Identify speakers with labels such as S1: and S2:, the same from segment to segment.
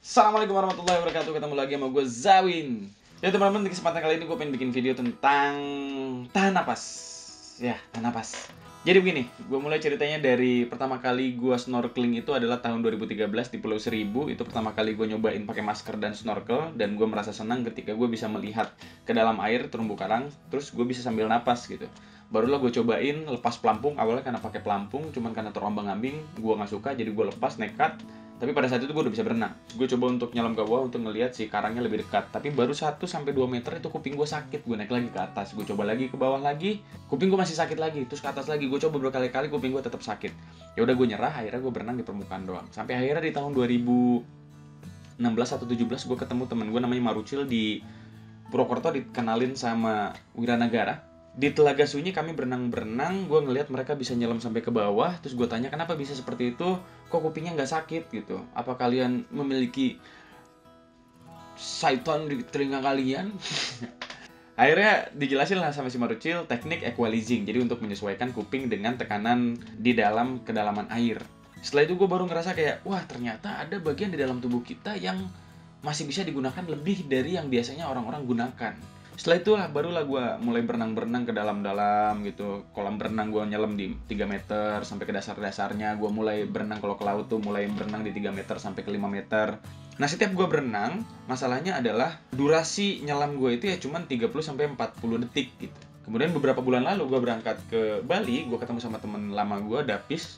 S1: Assalamualaikum warahmatullahi wabarakatuh. Ketemu lagi sama gue Zawin. Ya teman-teman, di kesempatan kali ini gue pengen bikin video tentang tahan napas. Ya, tahan napas. Jadi begini, gue mulai ceritanya dari pertama kali gue snorkeling itu adalah tahun 2013 di Pulau Seribu. Itu pertama kali gue nyobain pakai masker dan snorkel, dan gue merasa senang ketika gue bisa melihat ke dalam air terumbu karang, terus gue bisa sambil napas gitu. Barulah gue cobain lepas pelampung, awalnya karena pakai pelampung, cuman karena terombang-ambing, gue nggak suka, jadi gue lepas nekat. Tapi pada saat itu gue udah bisa berenang. Gue coba untuk nyelam ke bawah untuk ngelihat si karangnya lebih dekat. Tapi baru 1-2 meter itu kuping gue sakit. Gue naik lagi ke atas. Gue coba lagi ke bawah lagi. Kuping gue masih sakit lagi. Terus ke atas lagi. Gue coba berkali-kali, kuping gue tetap sakit. Ya udah gue nyerah. Akhirnya gue berenang di permukaan doang. Sampai akhirnya di tahun 2016 atau 17 gue ketemu temen gue namanya Marucil di Purwokerto, dikenalin sama Wiranagara. Di Telaga Sunyi kami berenang-berenang, gue ngelihat mereka bisa nyelam sampai ke bawah. Terus gue tanya kenapa bisa seperti itu, kok kupingnya nggak sakit gitu, apa kalian memiliki syaitan di telinga kalian? Akhirnya dijelasin lah sama si Marucil teknik equalizing, jadi untuk menyesuaikan kuping dengan tekanan di dalam kedalaman air. Setelah itu gue baru ngerasa kayak, wah ternyata ada bagian di dalam tubuh kita yang masih bisa digunakan lebih dari yang biasanya orang-orang gunakan. Setelah itulah barulah gue mulai berenang-berenang ke dalam-dalam gitu. Kolam berenang gue nyelam di 3 meter sampai ke dasar-dasarnya. Gue mulai berenang kalau ke laut tuh mulai berenang di 3 meter sampai ke 5 meter. Nah setiap gue berenang, masalahnya adalah durasi nyelam gue itu ya cuman 30-40 detik gitu. Kemudian beberapa bulan lalu gue berangkat ke Bali, gue ketemu sama temen lama gue, Davis.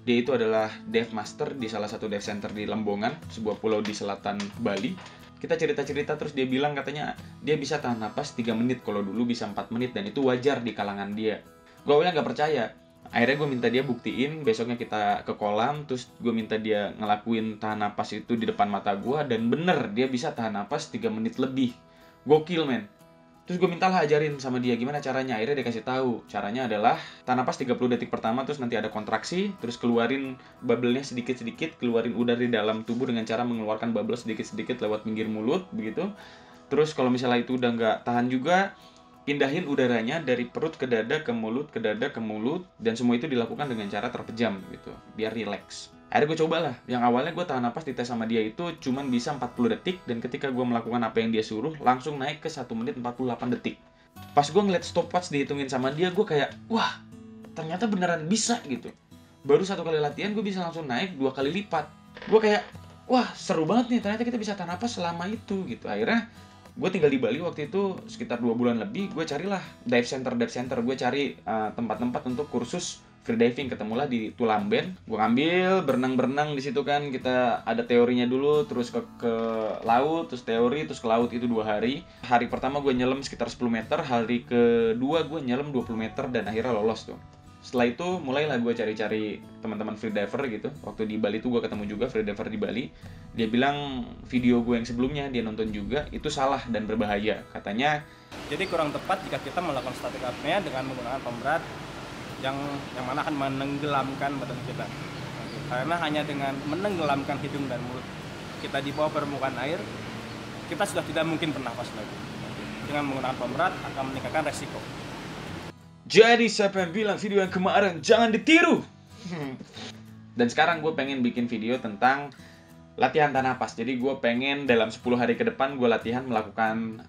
S1: Dia itu adalah dive master di salah satu dive center di Lembongan, sebuah pulau di selatan Bali. Kita cerita-cerita terus dia bilang katanya dia bisa tahan napas 3 menit, kalau dulu bisa 4 menit, dan itu wajar di kalangan dia. Gue awalnya gak percaya. Akhirnya gue minta dia buktiin, besoknya kita ke kolam, terus gue minta dia ngelakuin tahan napas itu di depan mata gue, dan bener, dia bisa tahan napas 3 menit lebih. Gokil men. Terus gue mintalah ajarin sama dia gimana caranya. Akhirnya dia kasih tahu. Caranya adalah tahan napas 30 detik pertama, terus nanti ada kontraksi, terus keluarin bubble-nya sedikit-sedikit, keluarin udara di dalam tubuh dengan cara mengeluarkan bubble sedikit-sedikit lewat pinggir mulut, begitu. Terus kalau misalnya itu udah nggak tahan juga, pindahin udaranya dari perut ke dada, ke mulut, ke dada, ke mulut, dan semua itu dilakukan dengan cara terpejam gitu, biar relax. Akhirnya gue cobalah. Yang awalnya gue tahan napas di tes sama dia itu cuman bisa 40 detik, dan ketika gue melakukan apa yang dia suruh, langsung naik ke 1 menit 48 detik. Pas gue ngeliat stopwatch dihitungin sama dia, gue kayak, wah, ternyata beneran bisa gitu. Baru 1 kali latihan gue bisa langsung naik 2 kali lipat. Gue kayak, wah seru banget nih, ternyata kita bisa tahan napas selama itu gitu. Akhirnya gue tinggal di Bali waktu itu sekitar 2 bulan lebih. Gue carilah dive center. Gue cari tempat-tempat untuk kursus freediving. Ketemulah di Tulamben. Gue ngambil berenang-berenang di situ kan. Kita ada teorinya dulu, terus ke laut, terus teori, terus ke laut. Itu 2 hari. Hari pertama gue nyelam sekitar 10 meter, hari kedua gue nyelam 20 meter, dan akhirnya lolos tuh. Setelah itu mulailah gue cari-cari teman-teman freediver gitu. Waktu di Bali tuh gue ketemu juga freediver di Bali. Dia bilang video gue yang sebelumnya dia nonton juga itu salah dan berbahaya. Katanya,
S2: jadi kurang tepat jika kita melakukan static apnea dengan menggunakan pemberat yang mana akan menenggelamkan badan kita. Karena hanya dengan menenggelamkan hidung dan mulut kita di bawah permukaan air, kita sudah tidak mungkin bernafas lagi. Dengan menggunakan pemberat akan meningkatkan resiko.
S1: jadi siapa yang bilang video yang kemarin jangan ditiru? Dan sekarang gue pengen bikin video tentang latihan tahan napas. Jadi gue pengen dalam 10 hari ke depan gue melakukan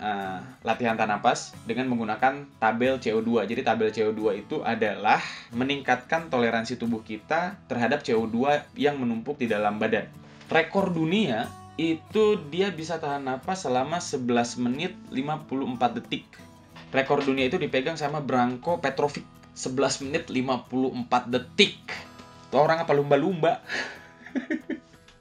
S1: latihan tahan napas dengan menggunakan tabel CO2. Jadi tabel CO2 itu adalah meningkatkan toleransi tubuh kita terhadap CO2 yang menumpuk di dalam badan. Rekor dunia itu dia bisa tahan napas selama 11 menit 54 detik. Rekor dunia itu dipegang sama Branko Petrovic, 11 menit 54 detik. Tuh orang apa lumba-lumba.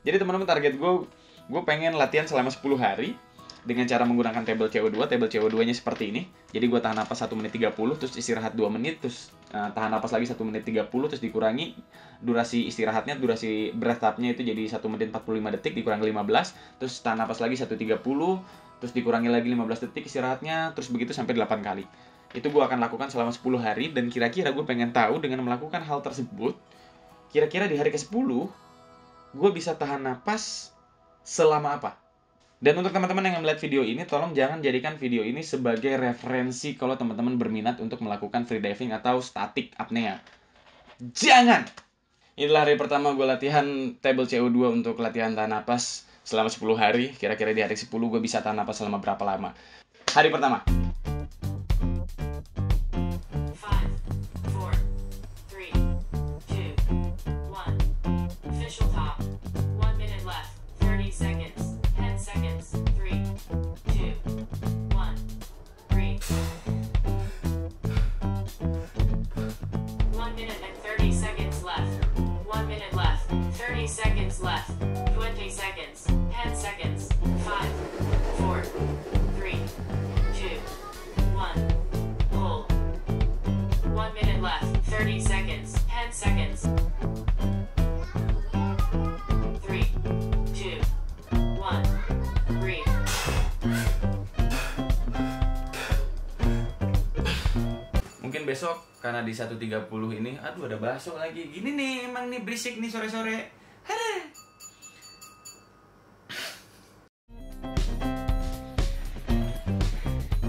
S1: Jadi teman-teman, target gue pengen latihan selama 10 hari dengan cara menggunakan tabel CO2. Tabel CO2-nya seperti ini. Jadi gue tahan napas 1 menit 30, terus istirahat 2 menit, terus tahan napas lagi 1 menit 30, terus dikurangi durasi istirahatnya, durasi breath up-nya itu jadi 1 menit 45 detik, dikurangi 15, terus tahan napas lagi 1.30, terus dikurangi lagi 15 detik istirahatnya, terus begitu sampai 8 kali. Itu gue akan lakukan selama 10 hari, dan kira-kira gue pengen tahu dengan melakukan hal tersebut, kira-kira di hari ke-10, gue bisa tahan napas selama apa? Dan untuk teman-teman yang melihat video ini, tolong jangan jadikan video ini sebagai referensi kalau teman-teman berminat untuk melakukan freediving atau static apnea. Jangan! Inilah hari pertama gue latihan table CO2 untuk latihan tahan napas selama 10 hari. Kira-kira di hari 10 gue bisa tahan napas selama berapa lama. Hari pertama.
S3: 5, 4, 3, 2, 1. Official top. 1 minute left. 30 seconds. 10 seconds. 3, 2, 1. Breathe. 1 minute and 30 seconds left. 1 minute left. 30 seconds left. 20 seconds. 10 seconds. 5, 4, 3, 2, 1. Hold. 1 minute left. 30 seconds. 10 seconds. 3, 2, 1. Breathe.
S1: Mungkin besok karena di 1.30 ini, aduh ada bakso lagi. Gini nih, emang nih berisik nih sore-sore.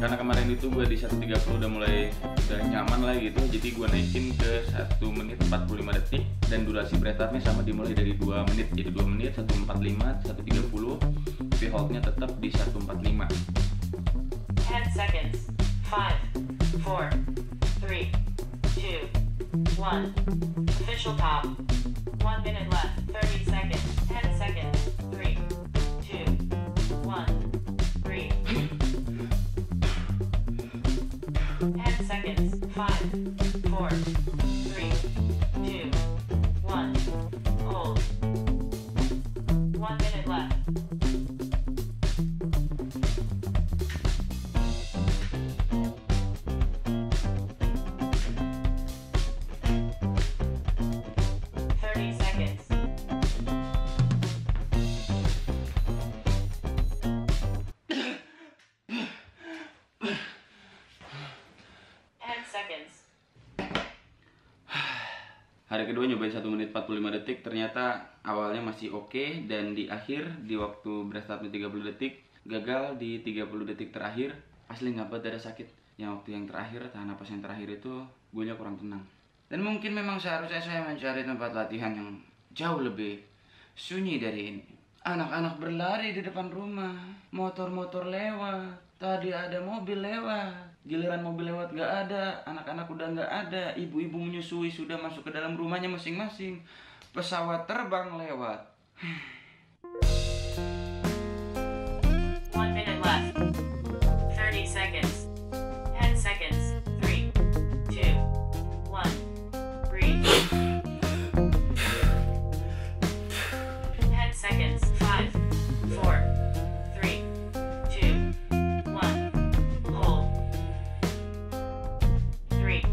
S1: Karena kemarin itu gue di 1.30 udah nyaman lah gitu, jadi gue naikin ke 1 menit 45 detik dan durasi breath-up-nya sama dimulai dari 2 menit, jadi 2 menit, 1.45, 1.30, tapi hold-nya tetap di 1.45.
S3: 10 seconds. 5, 4, 3, 2, 1. Official top. 1 minute left. 30 seconds. 10 seconds. 3, 2, 1. Breathe. 10 seconds. 5, 4, 3, 2, 1. Hold. 1 minute left.
S1: Hari kedua nyobain 1 menit 45 detik, ternyata awalnya masih oke, dan di akhir, di waktu breath-up-nya 30 detik, gagal di 30 detik terakhir. Asli ngabet, dada sakit. Yang waktu yang terakhir, tahan napas yang terakhir itu, gue kurang tenang. Dan mungkin memang seharusnya saya mencari tempat latihan yang jauh lebih sunyi dari ini. Anak-anak berlari di depan rumah, motor-motor lewat, tadi ada mobil lewat. Giliran mobil lewat gak ada, anak-anak udah gak ada, ibu-ibu menyusui sudah masuk ke dalam rumahnya masing-masing. Pesawat terbang lewat.
S3: 1 minute left. 30 seconds. 10 seconds. 3, 2, 1. Breathe. 10 seconds. 5, 4, 3, 2, 1. Hold. 3,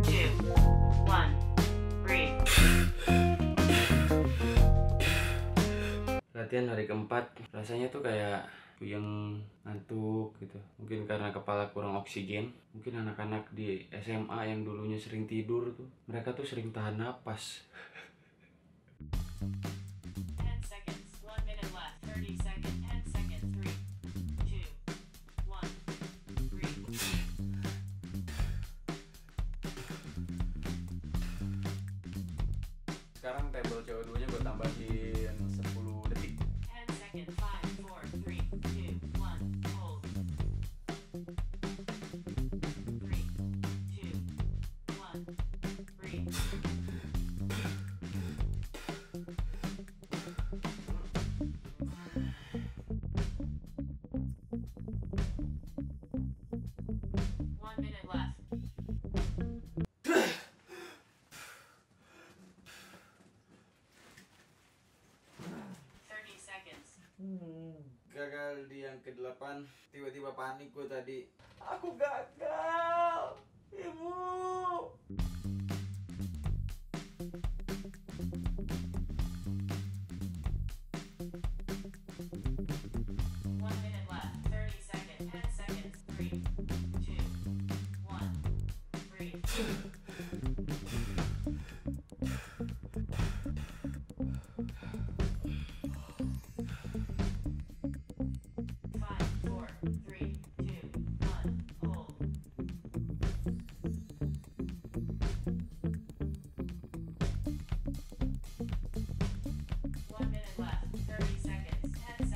S3: 2, 1. Breathe.
S1: Latihan hari keempat, rasanya tuh kayak yang ngantuk gitu. Mungkin karena kepala kurang oksigen. Mungkin anak-anak di SMA yang dulunya sering tidur tuh, mereka tuh sering tahan napas.
S3: 10 seconds. 1 minute left. 30 seconds. 10 seconds. 3, 2, 1. Breathe.
S1: Sekarang table CO2 nya gue tambahin 10 detik.
S3: 10 seconds. 5, 4, 3, 2, 1. Hold. 3, 2, 1. Breathe. One minute left.
S1: Gagal di yang ke-8, tiba-tiba panik gue tadi. Aku gagal, ibu.
S3: One minute left. 30 seconds. 10 seconds. 3, 2, 1. Breathe. 5, 4, 3, 2, 1. Hold. 1 minute left. 30 seconds. 10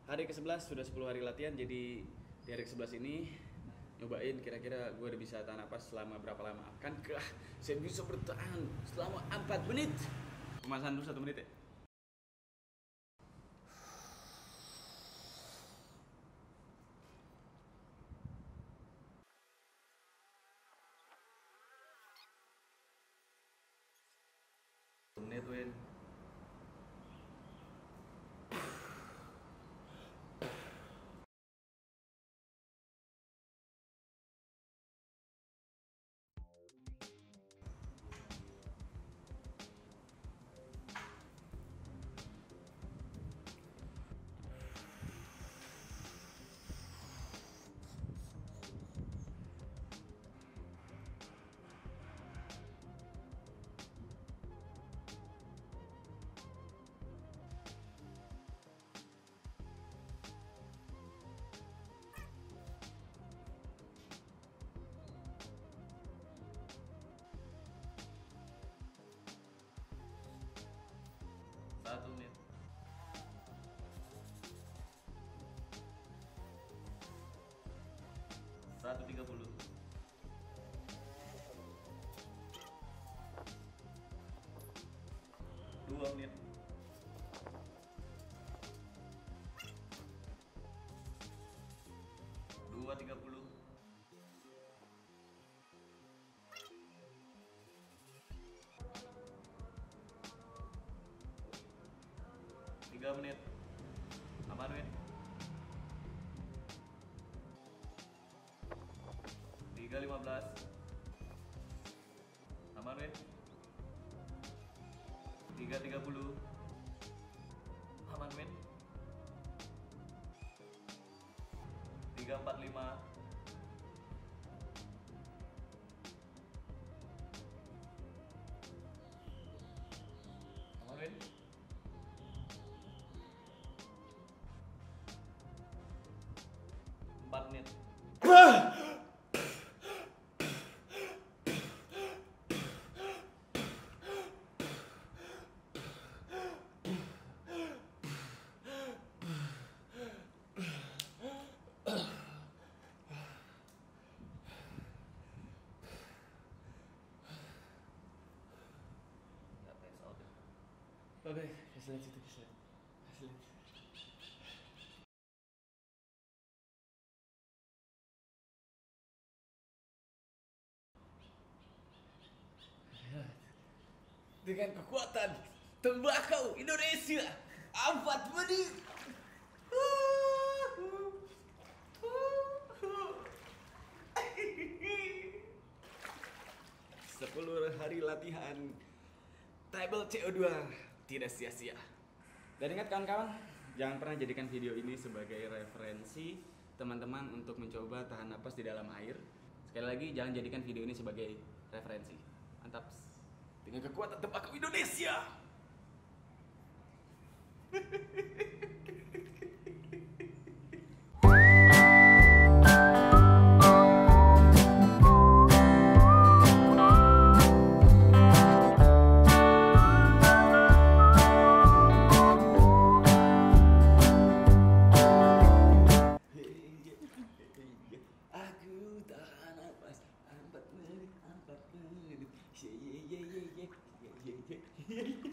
S1: hari ke-11 sudah 10 hari latihan, jadi di hari ke-11 ini nyobain kira-kira gue udah bisa tahan napas selama berapa lama. Akankah saya bisa bertahan selama 4 menit? Pemanasan dulu 1 menit ya. Menit Win. Satu menit. Satu 30. 2 menit. 2:30. 3 menit. Aman Win. 3:15. Aman Win. 3:30. Aman Win. 3:45. Aman Win. 4 menit. Oke, kasih lihat situ, kasih lihat. Dengan kekuatan tembakau Indonesia 4 menit. 10 hari latihan table CO2 tidak sia-sia. Dan ingat kawan-kawan, jangan pernah jadikan video ini sebagai referensi teman-teman untuk mencoba tahan napas di dalam air. Sekali lagi, jangan jadikan video ini sebagai referensi. Mantap. Dengan kekuatan tembakau Indonesia. Aku tahan napas 4 menit, 4 menit. Yeah.